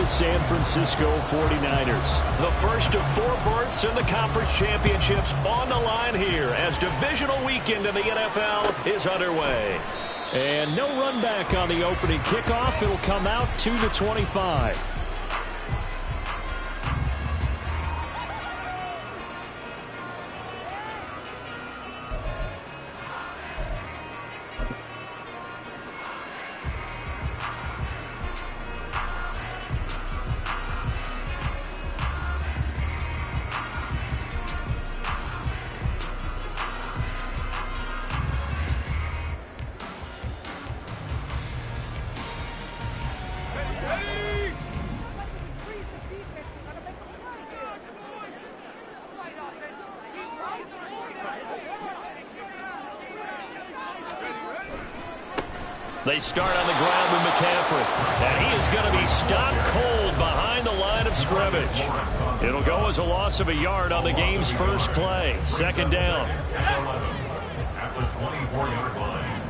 San Francisco 49ers. The first of 4 berths in the conference championships on the line here as divisional weekend in the NFL is underway. And no run back on the opening kickoff. It'll come out to the 25. They start on the ground with McCaffrey. And he is going to be stopped cold behind the line of scrimmage. It'll go as a loss of a yard on the game's first play. Second down. At the 24-yard line.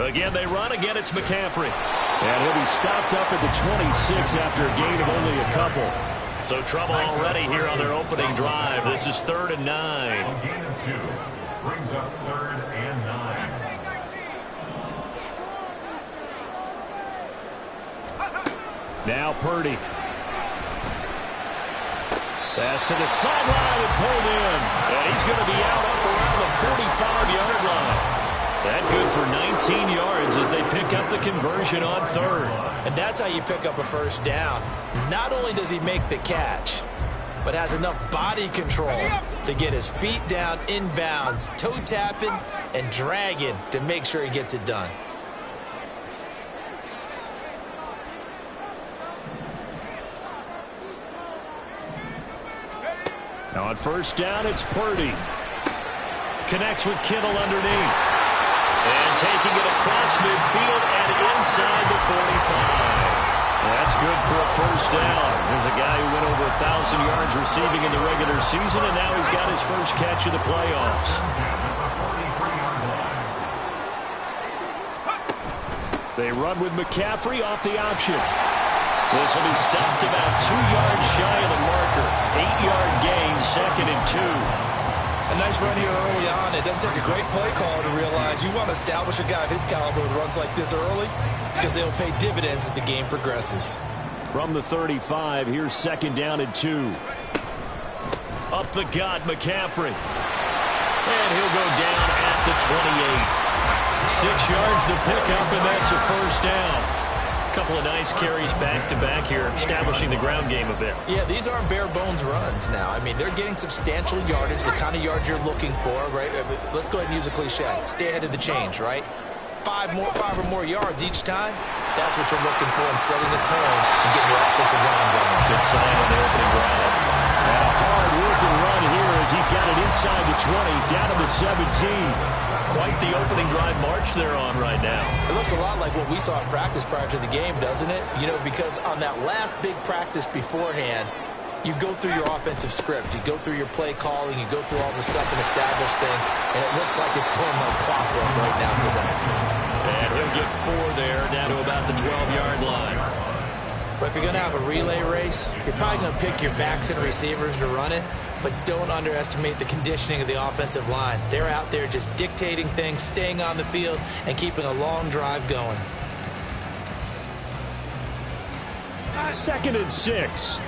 Again, they run. Again, it's McCaffrey. And he'll be stopped up at the 26 after a gain of only a couple. So trouble already here on their opening drive. This is 3rd and 9. A gain of 2 brings up 3rd and 9. Now Purdy. Pass to the sideline and pulled in. And he's going to be out up around the 45-yard line. That good for 19 yards as they pick up the conversion on 3rd. And that's how you pick up a first down. Not only does he make the catch, but has enough body control to get his feet down inbounds, toe tapping and dragging to make sure he gets it done. Now on first down, it's Purdy. Connects with Kittle underneath. And taking it across midfield and inside the 45. That's good for a first down. There's a guy who went over 1,000 yards receiving in the regular season, and now he's got his first catch of the playoffs. They run with McCaffrey off the option. This will be stopped about 2 yards shy of the marker. 8-yard gain, 2nd and 2. A nice run here early on. It doesn't take a great play call to realize you want to establish a guy of his caliber with runs like this early because they'll pay dividends as the game progresses. From the 35, here's 2nd down and 2. Up the gut, McCaffrey. And he'll go down at the 28. 6 yards to pick up, and that's a first down. Couple of nice carries back-to-back here, establishing the ground game a bit. Yeah, these aren't bare-bones runs now. I mean, they're getting substantial yardage, the kind of yards you're looking for, right? Let's go ahead and use a cliche. Stay ahead of the change, right? 5 or more yards each time, that's what you're looking for in setting the tone and getting your offensive line going. Good sign on the opening drive. And a hard-working run here as he's got it inside the 20, down to the 17. Quite the opening drive march they're on right now. It looks a lot like what we saw in practice prior to the game, doesn't it? You know, because on that last big practice beforehand, you go through your offensive script. You go through your play calling. You go through all the stuff and establish things. And it looks like it's going like clockwork right now for them. And he'll get 4 there, down to about the 12-yard line. But if you're going to have a relay race, you're probably going to pick your backs and receivers to run it. But don't underestimate the conditioning of the offensive line. They're out there just dictating things, staying on the field, and keeping a long drive going. 2nd and 6.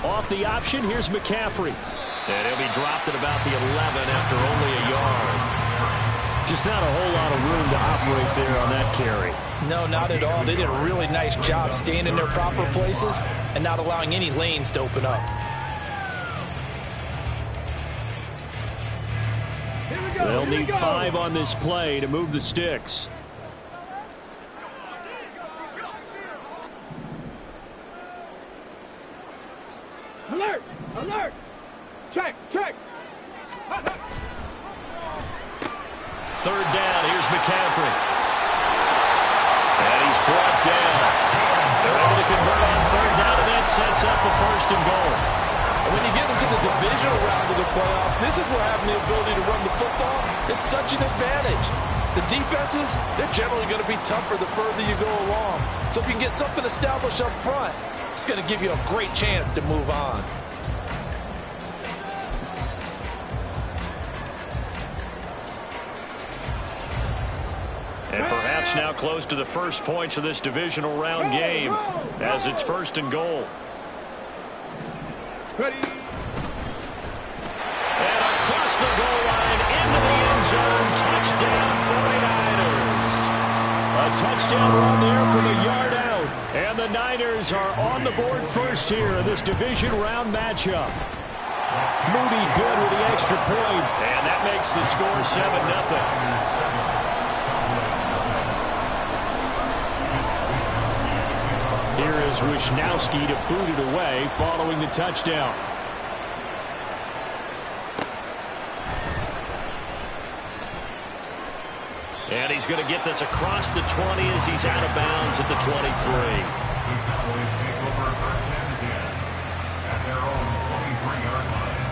Off the option, here's McCaffrey. And he'll be dropped at about the 11 after only a yard. Just not a whole lot of room to operate there on that carry. No, not at all. They did a really nice job staying in their proper places and not allowing any lanes to open up. They'll need 5 on this play to move the sticks. Alert! Alert! Check! Check! 3rd down, here's McCaffrey. And he's brought down. They're able to convert on 3rd down, and that sets up a 1st and goal. And when you get into the divisional round of the playoffs, this is where having the ability to run the football is such an advantage. The defenses, they're generally going to be tougher the further you go along. So if you can get something established up front, it's going to give you a great chance to move on. And perhaps now close to the first points of this divisional round game as it's 1st and goal. Ready. And across the goal line into the end zone. Touchdown 49ers. A touchdown run there from a yard out. And the Niners are on the board first here in this division round matchup. Moody good with the extra point. And that makes the score 7-0. Here is Wisnowski to boot it away following the touchdown. And he's going to get this across the 20 as he's out of bounds at the 23. The Cowboys take over 1st and 10 at their own 23-yard line.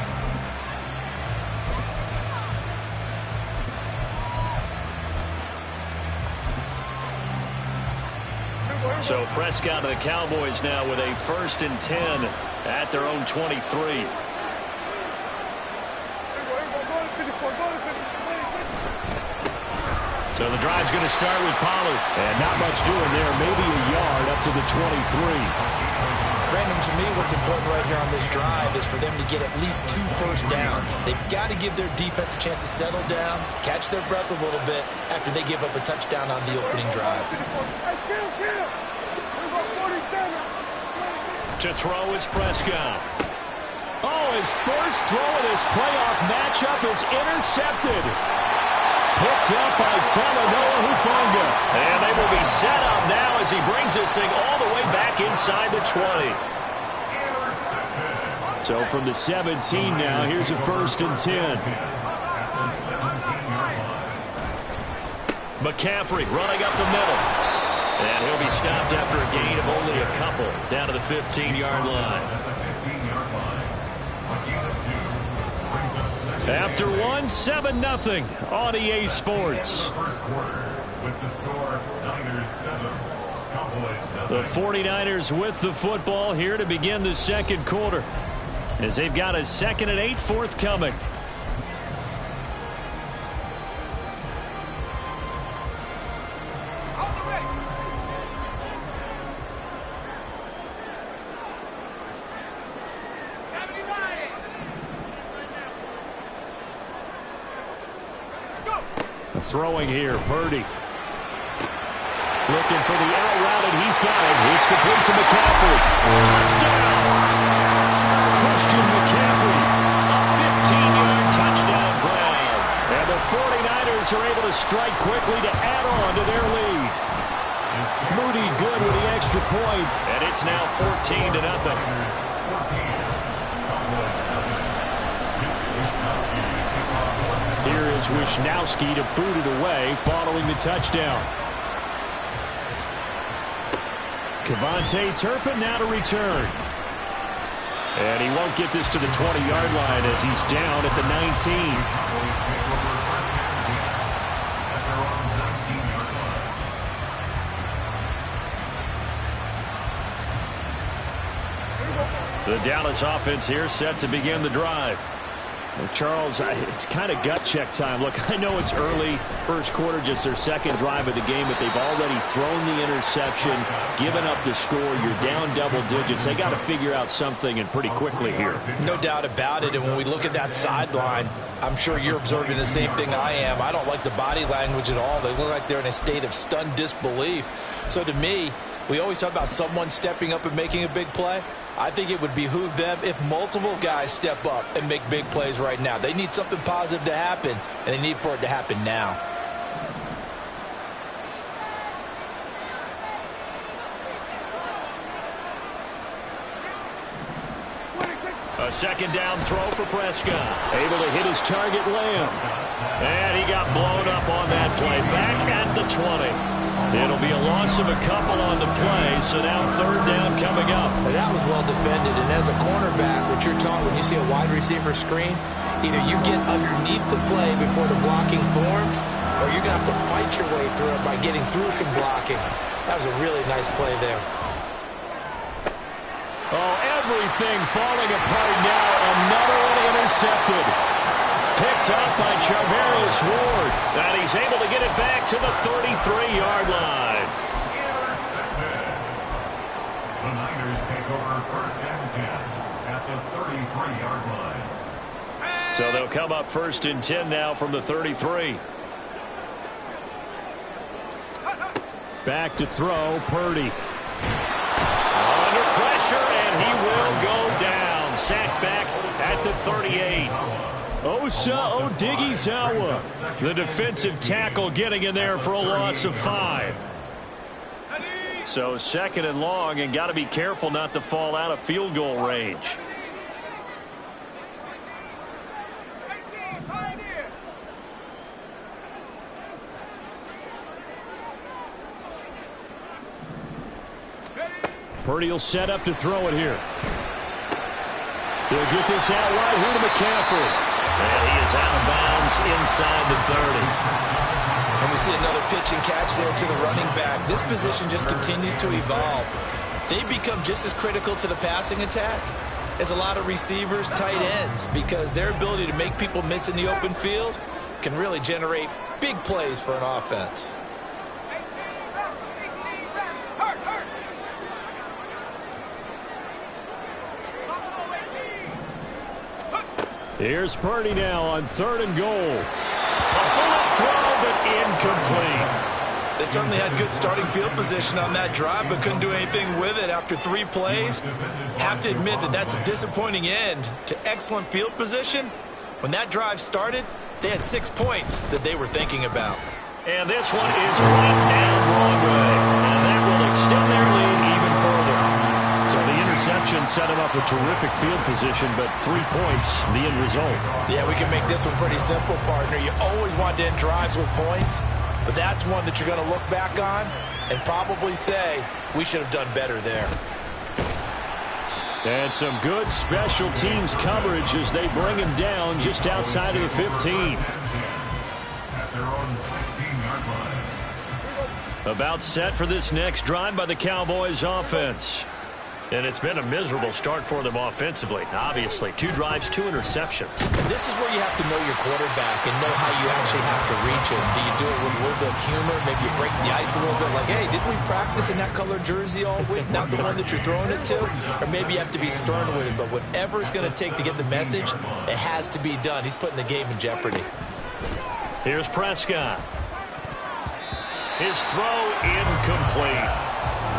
So Prescott and the Cowboys now with a 1st and 10 at their own 23. So the drive's going to start with Pollard. And not much doing there. Maybe a yard up to the 23. Brandon, to me, what's important right here on this drive is for them to get at least 2 first downs. They've got to give their defense a chance to settle down, catch their breath a little bit after they give up a touchdown on the opening drive. To throw is Prescott. Oh, his first throw in this playoff matchup is intercepted. Picked up by Talanoa Hufanga. And they will be set up now as he brings this thing all the way back inside the 20. So from the 17 now, here's a 1st and 10. McCaffrey running up the middle. And he'll be stopped after a gain of only a couple down to the 15-yard line. After 1, 7-0 on EA Sports. The 49ers with the football here to begin the 2nd quarter as they've got a 2nd and 8 forthcoming. Throwing here, Purdy. Looking for the out route, and he's got it. It's complete to McCaffrey. Touchdown! Christian McCaffrey. A 15-yard touchdown grab. And the 49ers are able to strike quickly to add on to their lead. Moody good with the extra point. And it's now 14-0. Here is Wisnowski to boot it away following the touchdown. Kevontae Turpin now to return. And he won't get this to the 20-yard line as he's down at the 19. The Dallas offense here set to begin the drive. Well, Charles, it's kind of gut check time. Look, I know it's early, 1st quarter, just their 2nd drive of the game, but they've already thrown the interception, given up the score. You're down double digits. They got to figure out something, and pretty quickly here. No doubt about it. And when we look at that sideline, I'm sure you're observing the same thing I am. I don't like the body language at all. They look like they're in a state of stunned disbelief. So to me, we always talk about someone stepping up and making a big play. I think it would behoove them if multiple guys step up and make big plays right now. They need something positive to happen, and they need for it to happen now. A second down throw for Prescott. Able to hit his target, Lamb. And he got blown up on that play. Back at the 20. It'll be a loss of a couple on the play, so now third down coming up. Well, that was well defended, and as a cornerback, what you're taught when you see a wide receiver screen, either you get underneath the play before the blocking forms, or you're going to have to fight your way through it by getting through some blocking. That was a really nice play there. Oh, everything falling apart now. Another one intercepted. Picked up by Charvarius Ward. And he's able to get it back to the 33-yard line. The Niners take over first and 10 at the 33-yard line. So they'll come up first and 10 now from the 33. Back to throw, Purdy. Under pressure, and he will go down. Sacked back at the 38. Osa Odighizuwa, the defensive tackle, getting in there for a loss of 5. So second and long, and got to be careful not to fall out of field goal range. Purdy will set up to throw it here. He'll get this out wide here to McCaffrey. And he is out of bounds inside the 30. And we see another pitch and catch there to the running back. This position just continues to evolve. They become just as critical to the passing attack as a lot of receivers, tight ends, because their ability to make people miss in the open field can really generate big plays for an offense. Here's Purdy now on third and goal. A bullet throw, but incomplete. They certainly had good starting field position on that drive, but couldn't do anything with it after 3 plays. Have to admit that that's a disappointing end to excellent field position. When that drive started, they had 6 points that they were thinking about. And this one is right down Broadway. And that will extend their lead even further. So the interception set him up with terrific field position, but 3 points, the end result. Yeah, we can make this one pretty simple, partner. You always want to end drives with points, but that's one that you're going to look back on and probably say, we should have done better there. And some good special teams coverage as they bring him down just outside of the 15. At their own 16-yard line. About set for this next drive by the Cowboys offense. And it's been a miserable start for them offensively. Obviously, 2 drives, 2 interceptions. And this is where you have to know your quarterback and know how you actually have to reach him. Do you do it with a little bit of humor? Maybe you break the ice a little bit like, hey, didn't we practice in that color jersey all week? Not the one that you're throwing it to? Or maybe you have to be stern with him. But whatever it's going to take to get the message, it has to be done. He's putting the game in jeopardy. Here's Prescott. His throw incomplete.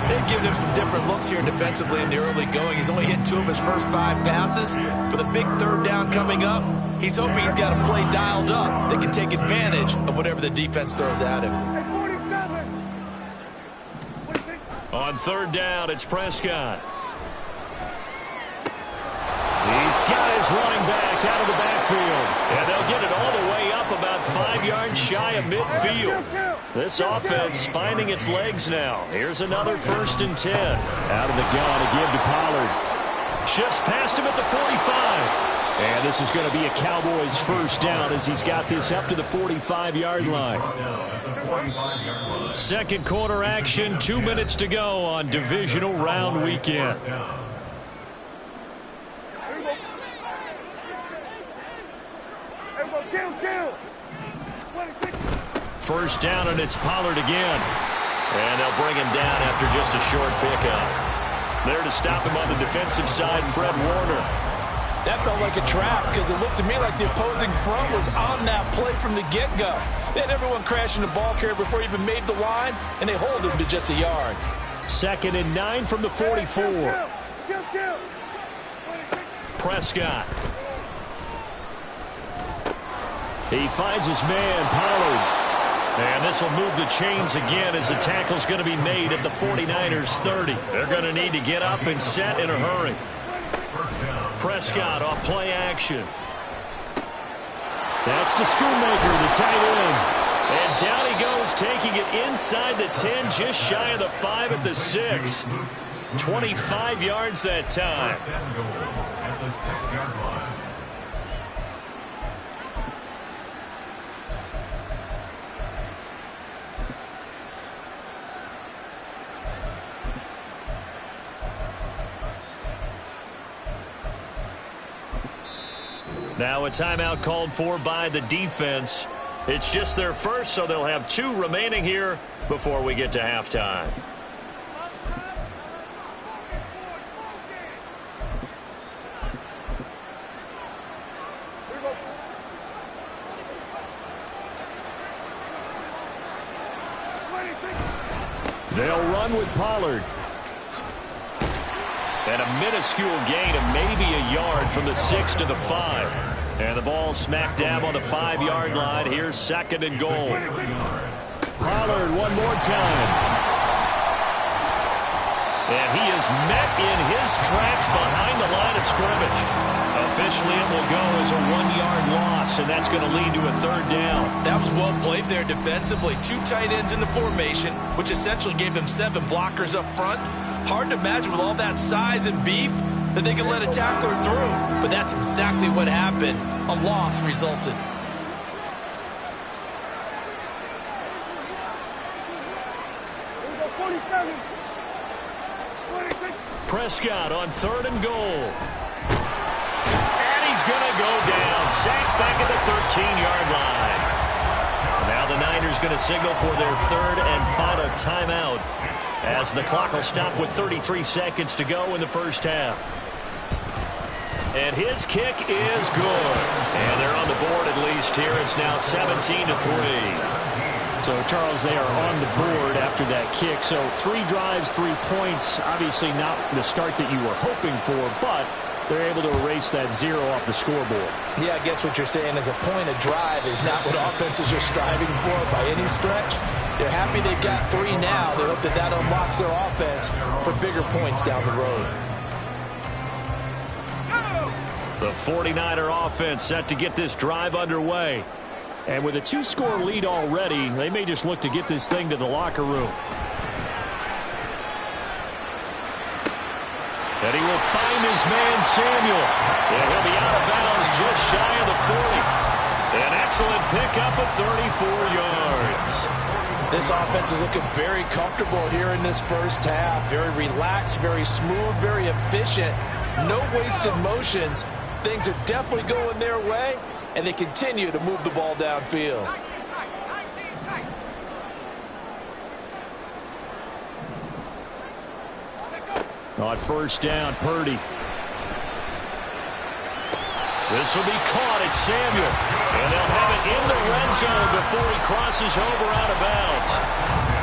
They've given him some different looks here defensively in the early going. He's only hit 2 of his first 5 passes. With a big third down coming up, he's hoping he's got a play dialed up that can take advantage of whatever the defense throws at him. On third down, it's Prescott. He's got his running back out of the backfield. And they'll get it all the way up about 5 yards shy of midfield. This offense finding its legs now. Here's another first and 10. Out of the gun to give to Pollard. Shifts past him at the 45. And this is going to be a Cowboys first down as he's got this up to the 45-yard line. Second quarter action, 2 minutes to go on divisional round weekend. First down, and it's Pollard again. And they'll bring him down after just a short pickup. There to stop him on the defensive side, Fred Warner. That felt like a trap because it looked to me like the opposing front was on that play from the get-go. They had everyone crashing the ball carrier before he even made the line, and they hold him to just a yard. Second and 9 from the 44. Prescott. He finds his man, Pollard. And this will move the chains again as the tackle's going to be made at the 49ers 30. They're going to need to get up and set in a hurry. Prescott off play action. That's to Schoonmaker, the tight end. And down he goes, taking it inside the 10, just shy of the 5 at the 6. 25 yards that time. At the 6-yard line. Now a timeout called for by the defense. It's just their first, so they'll have 2 remaining here before we get to halftime. They'll run with Pollard. And a minuscule gain of maybe a yard from the 6 to the 5. And the ball smack dab on the 5-yard line. Here's 2nd and goal. Pollard one more time. And he is met in his tracks behind the line of scrimmage. Officially, it will go as a 1-yard loss, and that's going to lead to a 3rd down. That was well played there defensively. 2 tight ends in the formation, which essentially gave them 7 blockers up front. Hard to imagine with all that size and beef that they could let a tackler through. But that's exactly what happened. A loss resulted. Prescott on 3rd and goal. And he's going to go down. Sacked back at the 13-yard line. Now the Niners going to signal for their 3rd and final timeout, as the clock will stop with 33 seconds to go in the first half. And his kick is good. And they're on the board at least here. It's now 17-3. So, Charles, they are on the board after that kick. So 3 drives, 3 points. Obviously not the start that you were hoping for, but they're able to erase that 0 off the scoreboard. Yeah, I guess what you're saying is a point of drive is not what offenses are striving for by any stretch. They're happy they've got 3 now. They hope that that unlocks their offense for bigger points down the road. The 49er offense set to get this drive underway. And with a 2-score lead already, they may just look to get this thing to the locker room. And he will find his man, Samuel. And he'll be out of bounds just shy of the 40. An excellent pickup of 34 yards. This offense is looking very comfortable here in this first half. Very relaxed, very smooth, very efficient. No wasted motions. Things are definitely going their way, and they continue to move the ball downfield. On 1st down, Purdy. This will be caught. It's Samuel. And they'll have it in the red zone before he crosses over out of bounds.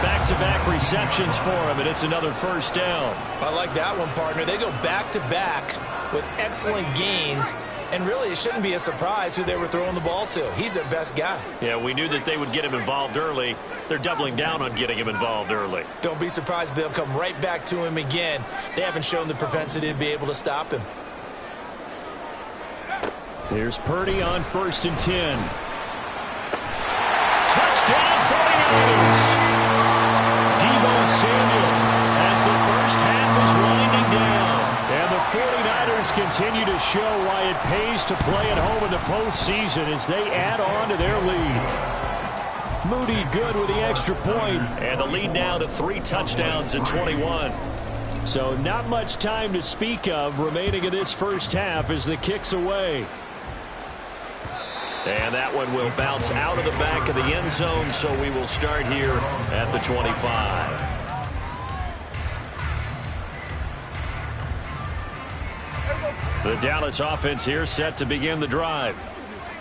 Back-to-back receptions for him, and it's another 1st down. I like that one, partner. They go back-to-back with excellent gains, and really it shouldn't be a surprise who they were throwing the ball to. He's their best guy. Yeah, we knew that they would get him involved early. They're doubling down on getting him involved early. Don't be surprised if they'll come right back to him again. They haven't shown the propensity to be able to stop him. Here's Purdy on 1st and 10. Touchdown 49ers. Deebo Samuel as the first half is winding down. And the 49ers continue to show why it pays to play at home in the postseason as they add on to their lead. Moody good with the extra point. And the lead now to 3 touchdowns in 21. So not much time to speak of remaining in this first half as the kick's away. And that one will bounce out of the back of the end zone, so we will start here at the 25. The Dallas offense here set to begin the drive.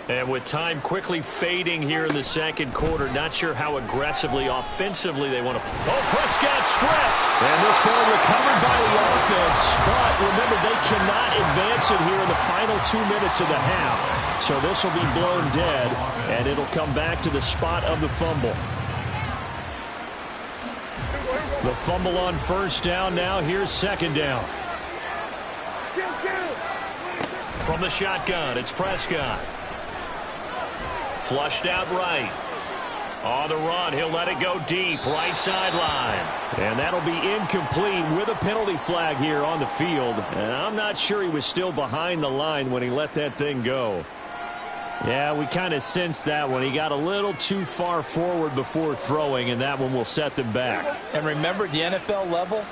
And with time quickly fading here in the second quarter, not sure how aggressively, offensively they want to. Oh, Prescott stripped. And this ball recovered by the offense. But remember, they cannot advance it here in the final 2 minutes of the half. So this will be blown dead, and it'll come back to the spot of the fumble. The fumble on 1st down now. Here's 2nd down. From the shotgun, it's Prescott. Flushed out right. On the run, he'll let it go deep, right sideline. And that'll be incomplete with a penalty flag here on the field. And I'm not sure he was still behind the line when he let that thing go. Yeah, we kind of sensed that one. He got a little too far forward before throwing, and that one will set them back. And remember, at the NFL level,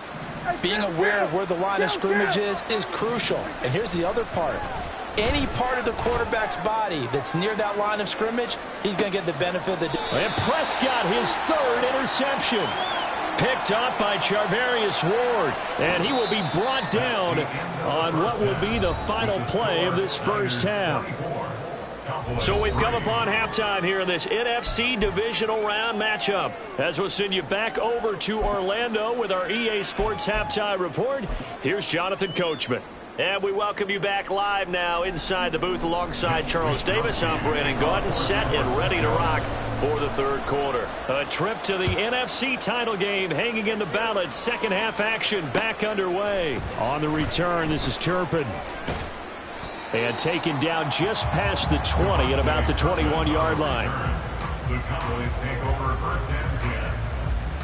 being aware of where the line of scrimmage is crucial. And here's the other part. Any part of the quarterback's body that's near that line of scrimmage, he's going to get the benefit of the... And Prescott, his third interception. Picked up by Charvarius Ward. And he will be brought down on what will be the final play of this first half. So we've come upon halftime here in this NFC divisional round matchup. As we'll send you back over to Orlando with our EA Sports Halftime Report, here's Jonathan Coachman. And we welcome you back live now inside the booth alongside Charles Davis. I'm Brandon Gaudin, set and ready to rock for the third quarter. A trip to the NFC title game hanging in the balance. Second half action back underway. On the return, this is Turpin. And taken down just past the 20 at about the 21-yard line. The Cowboys take over first and 10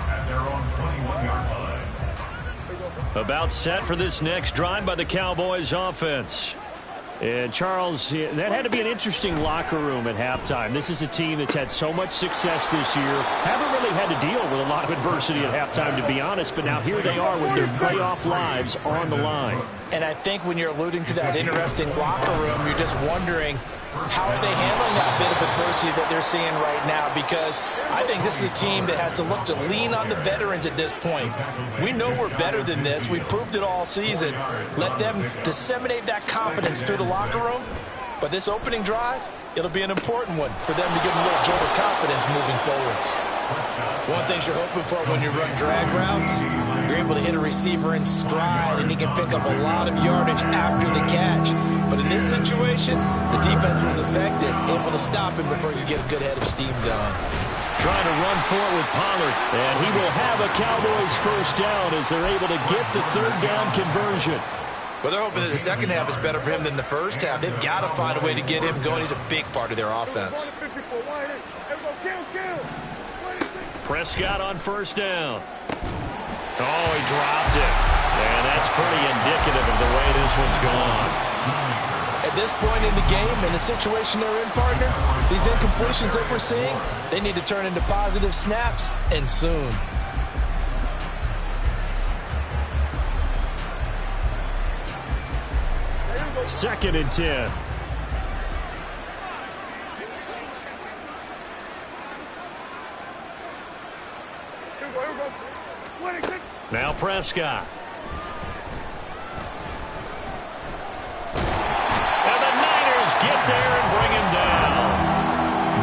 at their own 21-yard line. About set for this next drive by the Cowboys offense. And Charles, that had to be an interesting locker room at halftime. This is a team that's had so much success this year. Haven't really had to deal with a lot of adversity at halftime, to be honest. But now here they are with their playoff lives on the line. And I think when you're alluding to that interesting locker room, you're just wondering, how are they handling that bit of adversity that they're seeing right now? Because I think this is a team that has to look to lean on the veterans at this point. We know we're better than this. We've proved it all season. Let them disseminate that confidence through the locker room. But this opening drive, it'll be an important one for them to give them a little jolt of confidence moving forward. One of the things you're hoping for when you run drag routes, you're able to hit a receiver in stride, and he can pick up a lot of yardage after the catch. But in this situation, the defense was effective, able to stop him before you get a good head of steam going. Trying to run for it with Pollard. And he will have a Cowboys first down as they're able to get the third down conversion. Well, they're hoping that the second half is better for him than the first half. They've got to find a way to get him going. He's a big part of their offense. Prescott on first down. Oh, he dropped it. And that's pretty indicative of the way this one's gone. At this point in the game, in the situation they're in, partner, these incompletions that we're seeing, they need to turn into positive snaps, and soon. Second and 10. Now Prescott. And the Niners get there and bring him down.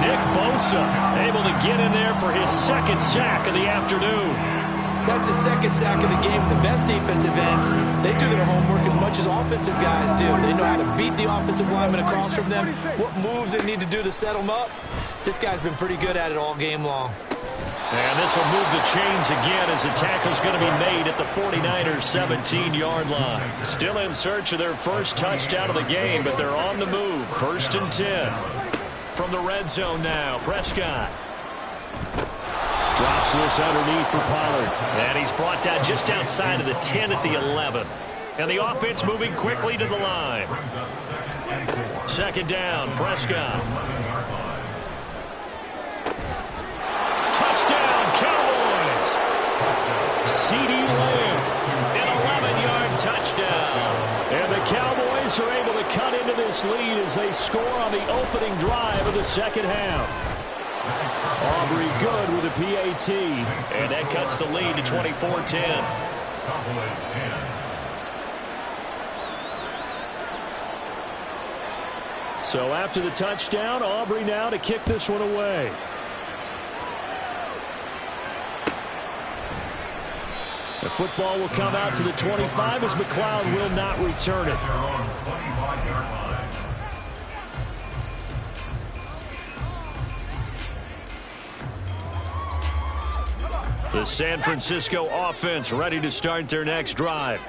Nick Bosa able to get in there for his second sack of the afternoon. That's his second sack of the game. The best defensive ends, they do their homework as much as offensive guys do. They know how to beat the offensive lineman across from them, what moves they need to do to set them up. This guy's been pretty good at it all game long. And this will move the chains again as the tackle's going to be made at the 49ers 17-yard line. Still in search of their first touchdown of the game, but they're on the move. First and 10. From the red zone now, Prescott. Drops this underneath for Pollard. And he's brought down just outside of the 10 at the 11. And the offense moving quickly to the line. Second down, Prescott. Touchdown, Cowboys! CeeDee Lamb. An 11-yard touchdown. And the Cowboys are able to cut into this lead as they score on the opening drive of the second half. Aubrey good with a PAT. And that cuts the lead to 24-10. So after the touchdown, Aubrey now to kick this one away. The football will come out to the 25 as McLeod will not return it. The San Francisco offense ready to start their next drive.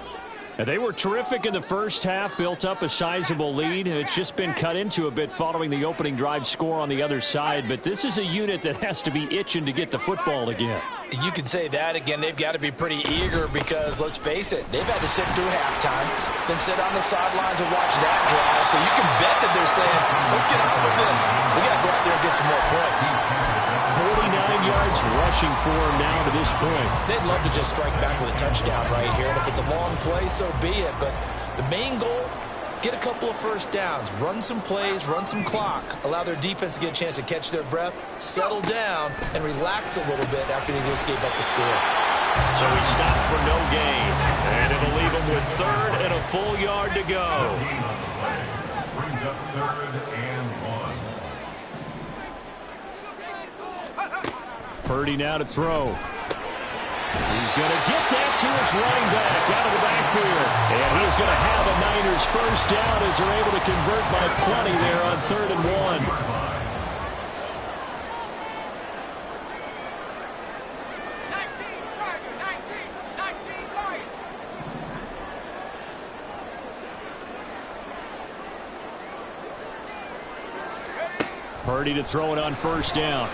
And they were terrific in the first half, built up a sizable lead. It's just been cut into a bit following the opening drive score on the other side. But this is a unit that has to be itching to get the football again. You can say that again. They've got to be pretty eager because, let's face it, they've had to sit through halftime, then sit on the sidelines and watch that drive. So you can bet that they're saying, let's get on with this. We got to go out there and get some more points. 49 yards rushing for him now to this point. They'd love to just strike back with a touchdown right here. And if it's a long play, so be it. But the main goal, get a couple of first downs, run some plays, run some clock, allow their defense to get a chance to catch their breath, settle down, and relax a little bit after they just gave up the score. So he stopped for no gain. And it'll leave him with third and a full yard to go. Brings up 3rd and 1. Purdy now to throw. He's going to get that to his running back out of the backfield. And he's going to have a Niners first down as they're able to convert by plenty there on 3rd and 1. 19. Purdy to throw it on first down.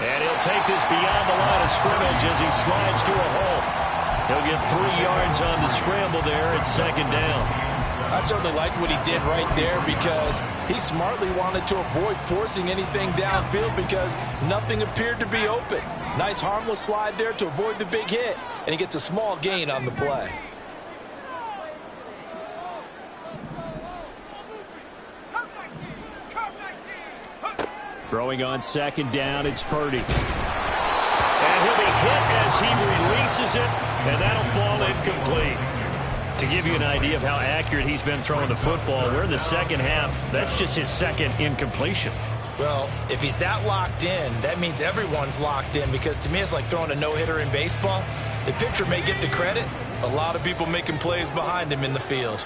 And he'll take this beyond the line of scrimmage as he slides to a hole. He'll get 3 yards on the scramble there at 2nd down. I certainly liked what he did right there because he smartly wanted to avoid forcing anything downfield because nothing appeared to be open. Nice harmless slide there to avoid the big hit, and he gets a small gain on the play. Throwing on 2nd down, it's Purdy. And he'll be hit as he releases it, and that'll fall incomplete. To give you an idea of how accurate he's been throwing the football, we're in the second half. That's just his 2nd incompletion. Well, if he's that locked in, that means everyone's locked in because to me it's like throwing a no-hitter in baseball. The pitcher may get the credit. A lot of people making plays behind him in the field.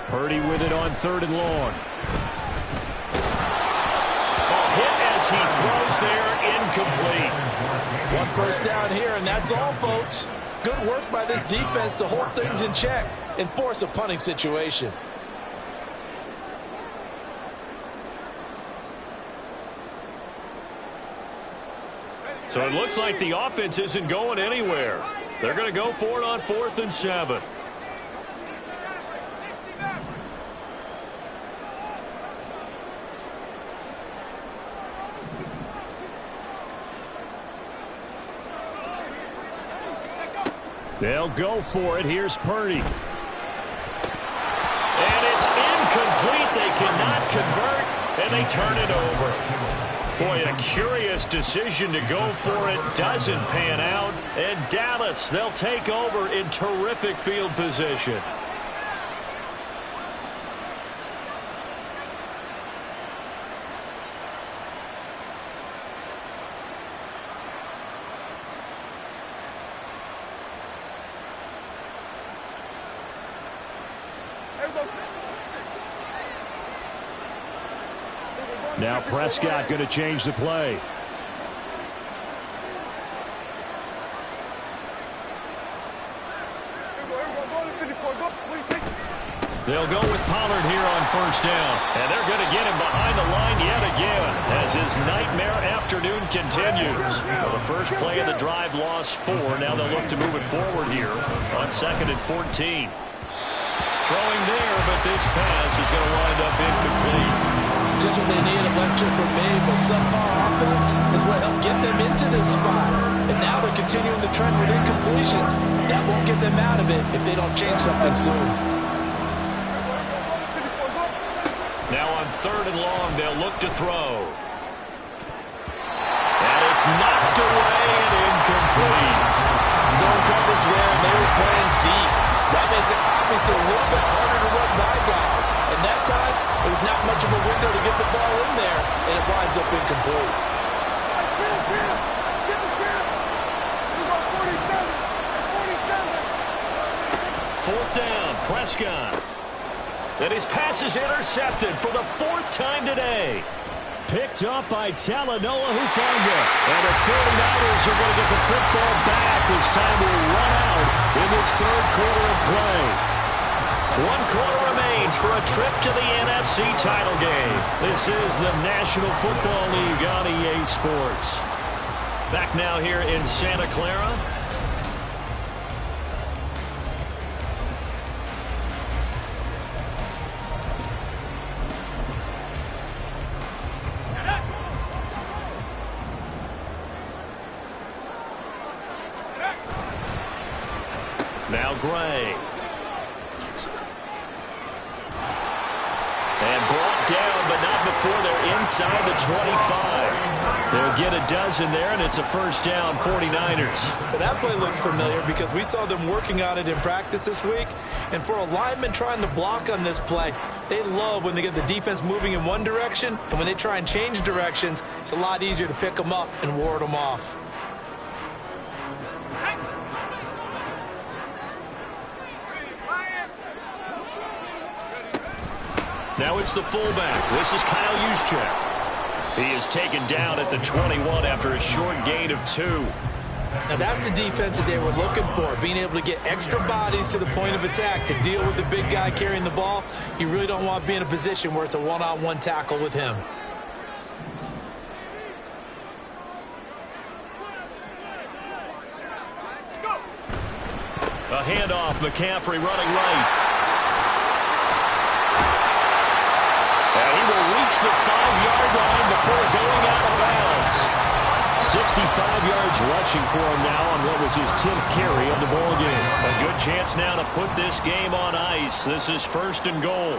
Purdy with it on 3rd and long. Hit as he throws there, incomplete. 1 first down here, and that's all, folks. Good work by this defense to hold things in check and force a punting situation. So it looks like the offense isn't going anywhere. They're going to go for it on 4th and 7. They'll go for it. Here's Purdy. And it's incomplete. They cannot convert, and they turn it over. Boy, a curious decision to go for it. Doesn't pan out. And Dallas, they'll take over in terrific field position. Now Prescott going to change the play. They'll go with Pollard here on first down. And they're going to get him behind the line yet again as his nightmare afternoon continues. Well, the first play of the drive lost 4. Now they'll look to move it forward here on 2nd and 14. Throwing there, but this pass is going to wind up incomplete. Just what they need, a lecture from me, but subpar offense is what helped get them into this spot. And now they're continuing the trend with incompletions. That won't get them out of it if they don't change something soon. Now on 3rd and long, they'll look to throw. And it's knocked away and incomplete. Zone coverage there, and they were playing deep. That makes it obviously a little bit harder to run by guys. And that time, it was not much of a window to get the ball in there, and it winds up incomplete. 4th down, Prescott. And his pass is intercepted for the 4th time today. picked up by Talanoa Hufanga. And the 49ers are going to get the football back as time will run out in this third quarter of play. 1 quarter remains for a trip to the NFC title game. This is the National Football League on EA Sports. Back now here in Santa Clara. Now Gray. And brought down, but not before they're inside the 25. They'll get a dozen there, and it's a first down, 49ers. But that play looks familiar because we saw them working on it in practice this week. And for a lineman trying to block on this play, they love when they get the defense moving in one direction. And when they try and change directions, it's a lot easier to pick them up and ward them off. Now it's the fullback. This is Kyle Juszczyk. He is taken down at the 21 after a short gain of 2. Now that's the defense that they were looking for, being able to get extra bodies to the point of attack to deal with the big guy carrying the ball. You really don't want to be in a position where it's a one-on-one tackle with him. A handoff, McCaffrey running right. And he will reach the 5-yard line before going out of bounds. 65 yards rushing for him now on what was his 10th carry of the ball game. A good chance now to put this game on ice. This is 1st and goal.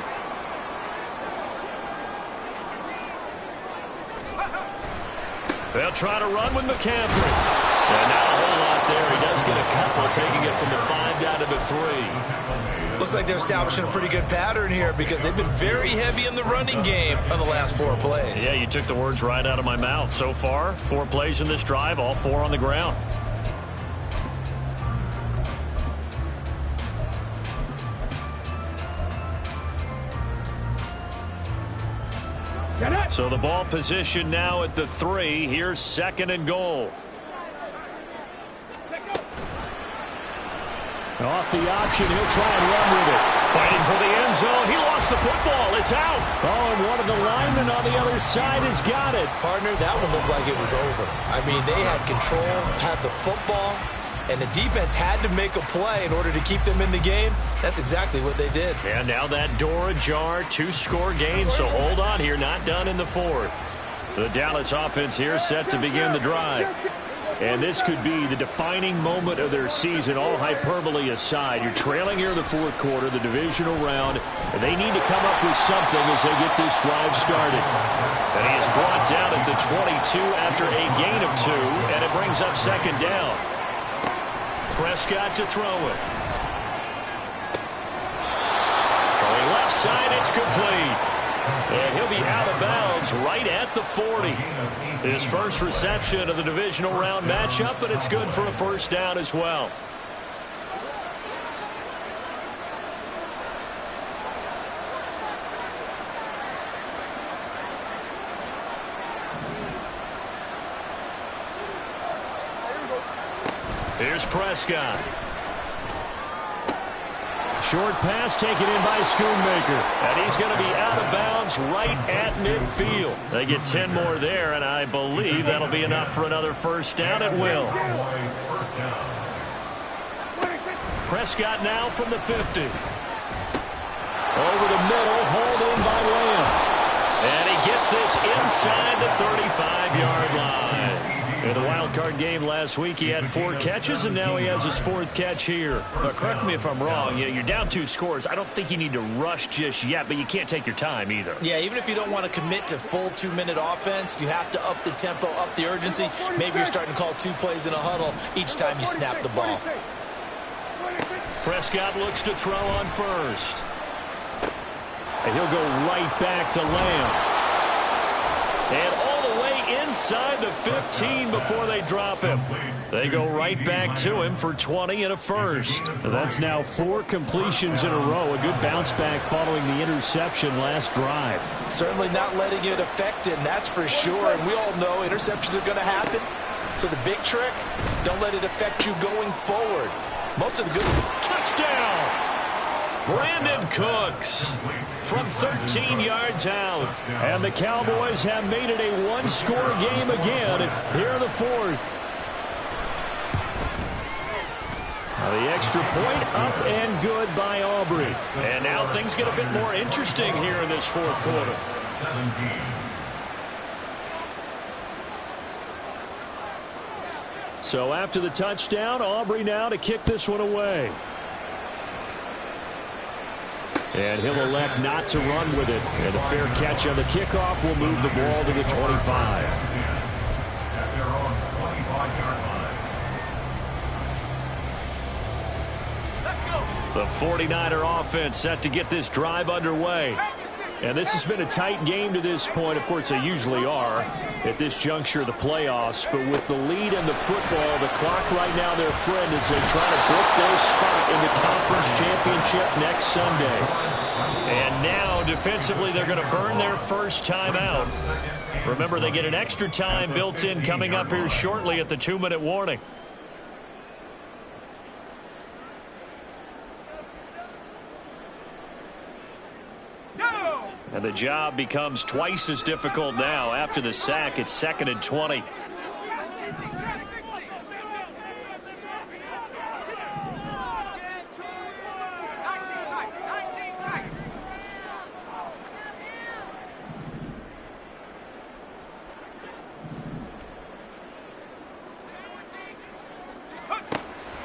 They'll try to run with McCaffrey. And not a whole lot there. He does get a couple, taking it from the 5 down to the 3. Looks like they're establishing a pretty good pattern here because they've been very heavy in the running game on the last 4 plays. Yeah, you took the words right out of my mouth. So far, 4 plays in this drive, all 4 on the ground. So the ball position now at the 3. Here's 2nd and goal. Off the option, he'll try and run with it. Fighting for the end zone. He lost the football. It's out. Oh, and one of the linemen on the other side has got it. Partner, that one looked like it was over. I mean, they had control, had the football, and the defense had to make a play in order to keep them in the game. That's exactly what they did. And now that door ajar, 2-score game, so hold on here, not done in the 4th. The Dallas offense here set to begin the drive. And this could be the defining moment of their season, all hyperbole aside. You're trailing here in the 4th quarter, the divisional round, and they need to come up with something as they get this drive started. And he is brought down at the 22 after a gain of 2, and it brings up 2nd down. Prescott to throw it. Throwing left side, it's complete. And he'll be out of bounds right at the 40. His first reception of the divisional round matchup, but it's good for a first down as well. Here's Prescott. Short pass taken in by Schoonmaker. And he's going to be out of bounds right at midfield. They get 10 more there, and I believe that'll be enough for another first down at will. Prescott now from the 50. Over the middle, hauled in by Lamb. And he gets this inside the 35-yard line. In the wild card game last week, he had 4 catches, and now he has his 4th catch here. But correct me if I'm wrong. You're down 2 scores. I don't think you need to rush just yet, but you can't take your time either. Yeah, even if you don't want to commit to full 2-minute offense, you have to up the tempo, up the urgency. Maybe you're starting to call 2 plays in a huddle each time you snap the ball. Prescott looks to throw on first. And he'll go right back to Lamb. And all the way inside the 15 before they drop him. They go right back to him for 20 and a first. That's now 4 completions in a row. A good bounce back following the interception last drive. Certainly not letting it affect him, that's for sure. And we all know interceptions are going to happen. So the big trick, don't let it affect you going forward. Most of the good... Touchdown! Brandon Cooks from 13 yards out. And the Cowboys have made it a one-score game again here in the fourth. The extra point up and good by Aubrey. And now things get a bit more interesting here in this fourth quarter. 17. So after the touchdown, Aubrey now to kick this one away. And he'll elect not to run with it. And a fair catch on the kickoff will move the ball to the 25. At their own 25-yard line. The 49er offense set to get this drive underway. And this has been a tight game to this point. Of course, they usually are at this juncture of the playoffs. But with the lead in the football, the clock right now, their friend, as they try to book their spot in the conference championship next Sunday. And now, defensively, they're going to burn their first time out. Remember, they get an extra time built in coming up here shortly at the 2-minute warning. And the job becomes twice as difficult now. After the sack, it's 2nd and 20.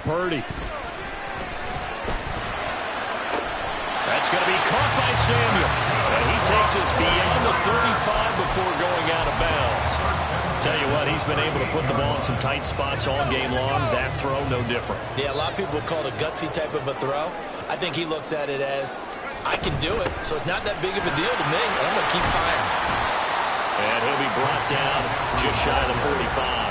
Purdy. That's going to be caught by Samuel. And he takes us beyond the 35 before going out of bounds. Tell you what, he's been able to put the ball in some tight spots all game long. That throw, no different. Yeah, a lot of people would call it a gutsy type of a throw. I think he looks at it as, I can do it, so it's not that big of a deal to me, and I'm going to keep firing. And he'll be brought down just shy of the 45.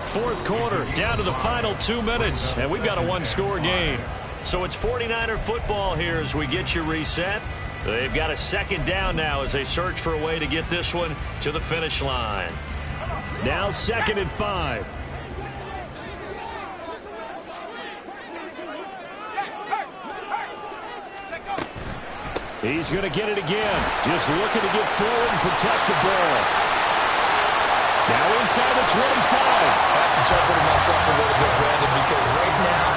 Fourth quarter, down to the final 2 minutes, and we've got a one-score game. So it's 49er football here as we get you reset. They've got a second down now as they search for a way to get this one to the finish line. Now 2nd and 5. He's going to get it again. Just looking to get forward and protect the ball. Now inside the 25. I have to chuckle to myself a little bit, Brandon, because right now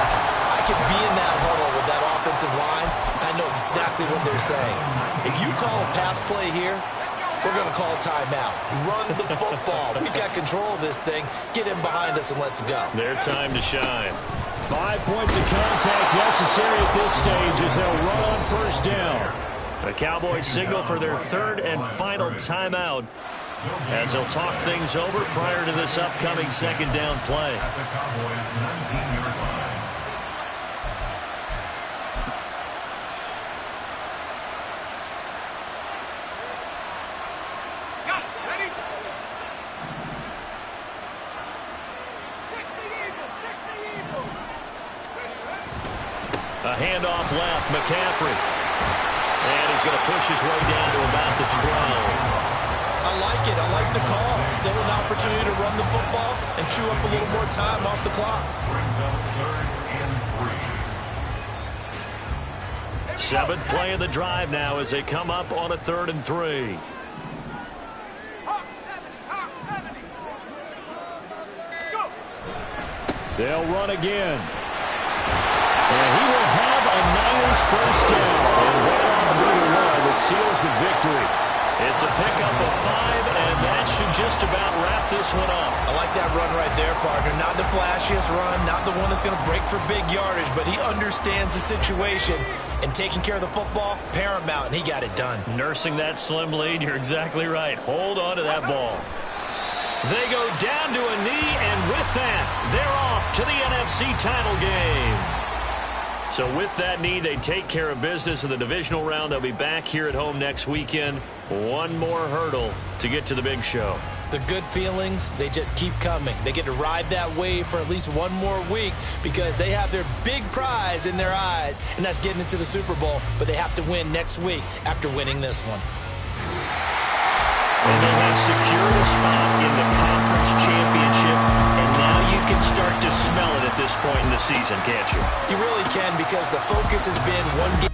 I could be in that huddle with that offensive line. I know exactly what they're saying. If you call a pass play here, we're going to call timeout. Run the football. We got control of this thing. Get in behind us and let's go. Their time to shine. 5 points of contact necessary at this stage as they'll run on first down. The Cowboys signal for their third and final timeout as they'll talk things over prior to this upcoming second down play. At the Cowboys 19-yard line. A handoff left, McCaffrey. And he's going to push his way down to about the 12. I like it. I like the call. Still an opportunity to run the football and chew up a little more time off the clock. Brings up 3rd and 3. Seventh play of the drive now as they come up on a 3rd and 3. They'll run again. And he will have a Niners first down. And that ought to be the run that seals the victory. It's a pickup of 5, and that should just about wrap this one up. I like that run right there, partner. Not the flashiest run, not the one that's going to break for big yardage, but he understands the situation, and taking care of the football, paramount, and he got it done. Nursing that slim lead, you're exactly right. Hold on to that ball. They go down to a knee, and with that, they're off to the NFC title game. So with that knee, they take care of business in the divisional round. They'll be back here at home next weekend. One more hurdle to get to the big show. The good feelings, they just keep coming. They get to ride that wave for at least one more week because they have their big prize in their eyes, and that's getting into the Super Bowl. But they have to win next week after winning this one. And they have secured a spot in the conference championship, and now you can start to smell it at this point in the season, can't you? You really can, because the focus has been one game.